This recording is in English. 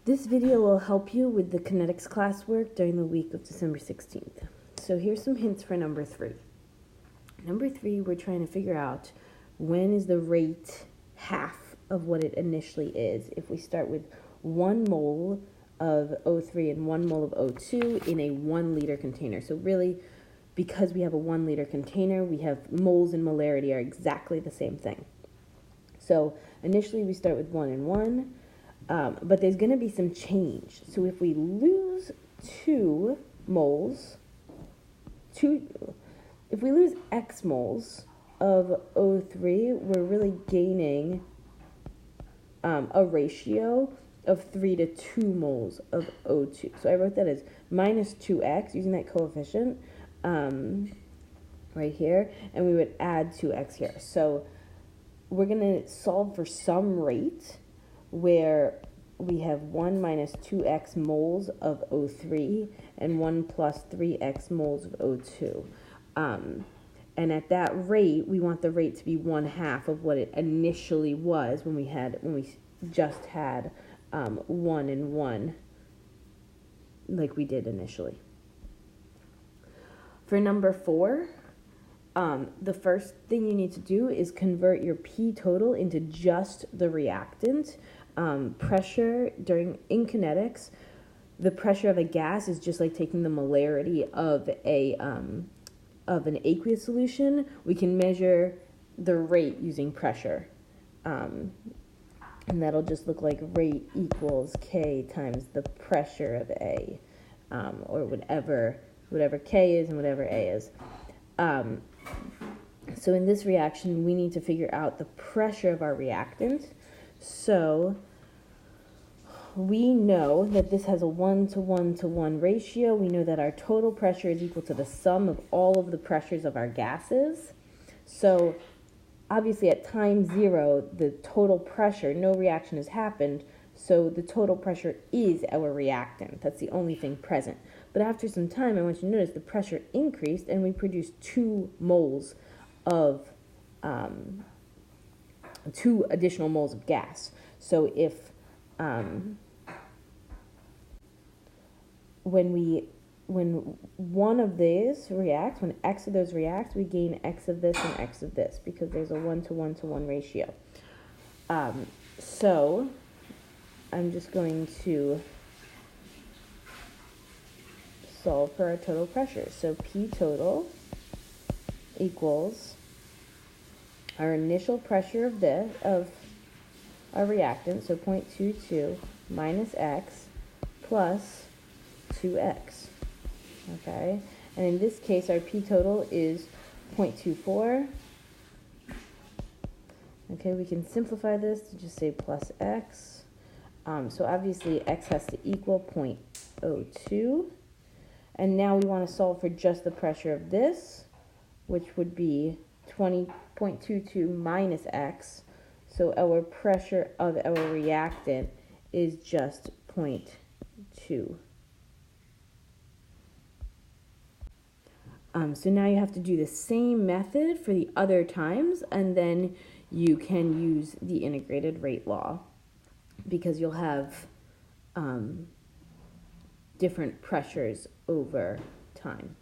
This video will help you with the kinetics classwork during the week of December 16th. So here's some hints for number 3. Number 3, we're trying to figure out when is the rate half of what it initially is. If we start with 1 mole of O3 and 1 mole of O2 in a 1 liter container. So really, because we have a 1 liter container, we have moles and molarity are exactly the same thing. So initially we start with 1 and 1. But there's going to be some change. So if we lose 2 moles, if we lose X moles of O3, we're really gaining a ratio of 3 to 2 moles of O2. So I wrote that as minus 2X, using that coefficient right here, and we would add 2X here. So we're going to solve for some rate where we have 1 minus 2x moles of O3 and 1 plus 3x moles of O2. And at that rate, we want the rate to be 1/2 of what it initially was when we just had 1 and 1 like we did initially. For number 4, the first thing you need to do is convert your P total into just the reactant. Pressure in kinetics, the pressure of a gas is just like taking the molarity of an aqueous solution. We can measure the rate using pressure, and that'll just look like rate equals K times the pressure of A, or whatever K is and whatever A is. So in this reaction, we need to figure out the pressure of our reactant. So we know that this has a 1:1:1 ratio. We know that our total pressure is equal to the sum of all of the pressures of our gases. So obviously at time 0, the total pressure, no reaction has happened, so the total pressure is our reactant. That's the only thing present. But after some time, I want you to notice the pressure increased and we produced 2 moles of 2 additional moles of gas. So if when one of these reacts, when X of those reacts, we gain X of this and X of this because there's a 1:1:1 ratio. So I'm just going to solve for our total pressure. So P total equals our initial pressure of our reactant, so 0.22 minus X plus 2X. Okay, and in this case our P total is 0.24. Okay, we can simplify this to just say plus X. So obviously X has to equal 0.02. And now we want to solve for just the pressure of this, which would be 20.22 minus X. So our pressure of our reactant is just 0.2. So now you have to do the same method for the other times, and then you can use the integrated rate law because you'll have different pressures over time.